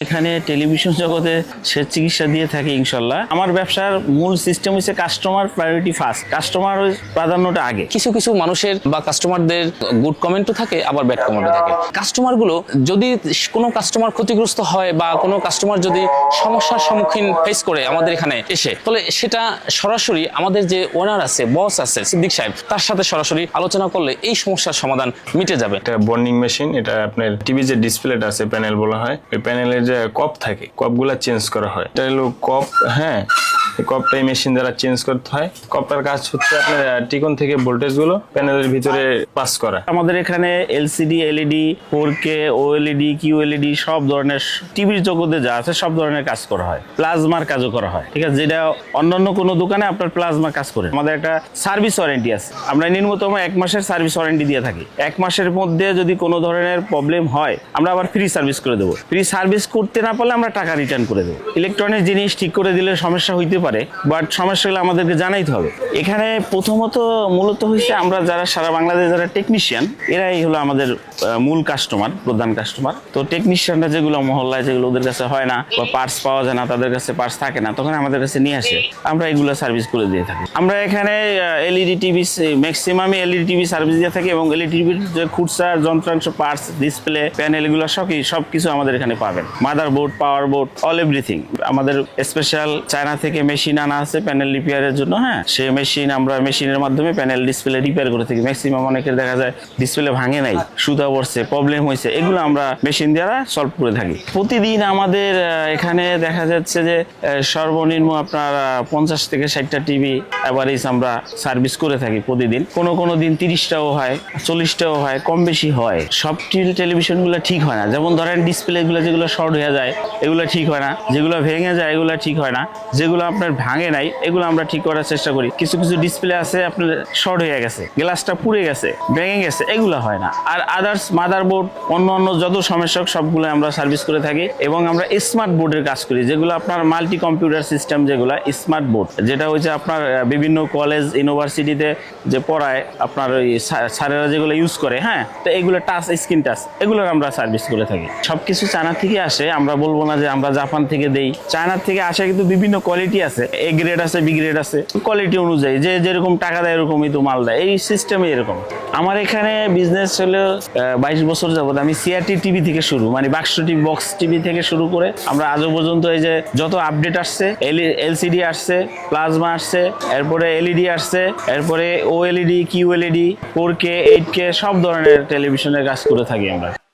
এখানে টেলিভিশন জগতে সে চিকিৎসা দিয়ে থাকে ইনশাল্লাহ। আমার ব্যবসার মূল সিস্টেম হচ্ছে কাস্টমার প্রায়োরিটি ফার্স্ট, কাস্টমার প্রাধান্যটা আগে। কিছু কিছু মানুষের বা কাস্টমারদের গুড কমেন্টও থাকে, আবার ব্যাড কমেন্টও থাকে। কাস্টমারগুলো যদি কোনো কাস্টমার ক্ষতিগ্রস্ত হয় বা কোনো কাস্টমার যদি সমস্যার সম্মুখীন ফেস করে আমাদের এখানে এসে, তাহলে সেটা সরাসরি আমাদের যে ওনার আছে, বস আছে সিদ্দিক সাহেব, তার সাথে সরাসরি আলোচনা করলে এই সমস্যার সমাধান মিটে যাবে। এটা বর্নিং মেশিন, এটা আপনার টিভি যে ডিসপ্লেটা আছে, প্যানেল বলা হয়, ওই প্যানেলের যে কপ থাকে, কপগুলা চেঞ্জ করা হয়। এটা হলো কপ, হ্যাঁ, এই কপটা এই মেশিন দ্বারা চেঞ্জ করতে হয়। কপটার কাজ হচ্ছে আপনার টিকন থেকে ভোল্টেজ গুলো প্যানেলের ভিতরে পাস করা। আমাদের এখানে LCD, LED, 4K, OLED, QLED সব ধরনের টিভির জগতে যা আছে সব ধরনের কাজ করা হয়। প্লাজমার কাজও করা হয়, ঠিক আছে, যেটা অন্যান্য কোনো দোকানে আপনার প্লাজমা কাজ করে। আমাদের একটা সার্ভিস ওয়ারেন্টি আছে, আমরা ন্যূনতম 1 মাসের সার্ভিস ওয়ারেন্টি দিয়ে থাকি। 1 মাসের মধ্যে যদি কোনো ধরনের প্রবলেম হয় আমরা আবার ফ্রি সার্ভিস করে দেবো। ফ্রি সার্ভিস করতে না পারলে আমরা টাকা রিটার্ন করে দেবো। ইলেকট্রনিক জিনিস ঠিক করে দিলে সমস্যা হইতে পারে, বাট সমস্যাগুলো আমাদেরকে জানাইতে হবে। এখানে প্রথমত মূলত হচ্ছে আমরা যারা সারা বাংলাদেশে যারা টেকনিশিয়ান, এরাই হলো আমাদের মূল কাস্টমার, প্রধান কাস্টমার। তো টেকনিশিয়ানরা যেগুলো মহল্লায় যেগুলো ওদের কাছে হয় না বা পার্টস পাওয়া যায় না, তাদের কাছে পার্টস থাকে না, তখন আমাদের কাছে নিয়ে আসে, আমরা এগুলো সার্ভিস করে দিয়ে থাকি। আমরা এখানে এলইডি টিভি, ম্যাক্সিমামই এলইডি টিভি সার্ভিস দিয়ে থাকি এবং এলইডি টিভির যে খুচরা যন্ত্রাংশ, পার্টস, ডিসপ্লে, প্যানেল, এগুলো সব কিছু আমাদের এখানে পাবেন। মাদার বোর্ড, পাওয়ার বোর্ড, অল এভরিথিং। আমাদের স্পেশাল চায়না থেকে মেশিন আনা আছে প্যানেল রিপেয়ারের জন্য, হ্যাঁ, সেই মেশিন আমরা মেশিনের মাধ্যমে প্যানেল ডিসপ্লে রিপেয়ার করে থাকি। ম্যাক্সিমাম অনেকের দেখা যায় ডিসপ্লে ভাঙে নাই, সুতা পড়ছে, প্রবলেম হয়েছে, এগুলো আমরা মেশিন দ্বারা সলভ করে থাকি। প্রতিদিন আমাদের এখানে দেখা যাচ্ছে যে সর্বনিম্ন আপনার 50 থেকে 60টা টিভি এভারেজ আমরা সার্ভিস করে থাকি প্রতিদিন। কোনো দিন 30টাও হয়, 40টাও হয়, কম বেশি হয়। সব টেলিভিশনগুলো ঠিক হয় না, যেমন ধরেন ডিসপ্লেগুলো যেগুলো শর্ট হয়ে যায় এগুলো ঠিক হয় না, যেগুলো ভেঙে যায় এগুলো ঠিক হয় না, যেগুলো আপনার ভাঙে নাই এগুলো আমরা ঠিক করার চেষ্টা করি। কিছু কিছু ডিসপ্লে আছে আপনার শর্ট হয়ে গেছে, গ্লাসটা পুড়ে গেছে, ভেঙে গেছে, এগুলো হয় না। আর আদার্স মাদারবোর্ড, অন্য যত সমস্যা সবগুলো আমরা সার্ভিস করে থাকি। এবং আমরা স্মার্ট বোর্ডের কাজ করি, যেগুলো আপনার মাল্টি কম্পিউটার সিস্টেম, যেগুলো স্মার্ট বোর্ড, যেটা হচ্ছে আপনার বিভিন্ন কলেজ, ইউনিভার্সিটিতে যে পড়ায় আপনার ওই স্যারেরা যেগুলো ইউজ করে, হ্যাঁ, তো এগুলো টাচ, স্ক্রিন টাচ, এগুলোর আমরা সার্ভিস করে থাকি। সবকিছু চায়না থেকে আসে, আমরা বলবো না যে আমরা জাপান থেকে দেই। চায়নার থেকে আসে, কিন্তু বিভিন্ন কোয়ালিটি আছে, এ গ্রেড আছে, বি গ্রেড আছে, কোয়ালিটি অনুযায়ী যে যেরকম টাকা দেয় এরকমই তো মাল দেয়, এই সিস্টেমে এরকম। আমার এখানে বিজনেস হলো 22 বছর যাবত। আমি সিআরটি টিভি থেকে শুরু, মানে বাক্স টিভি, বক্স টিভি থেকে শুরু করে আমরা আজও পর্যন্ত এই যে যত আপডেট আসছে, এলসিডি আসছে, প্লাজমা আসছে, এরপরে এলইডি আসছে, এরপরে ওএলইডি, কিউএলইডি, 4K, 8K সব ধরনের টেলিভিশনের কাজ করে থাকি আমরা।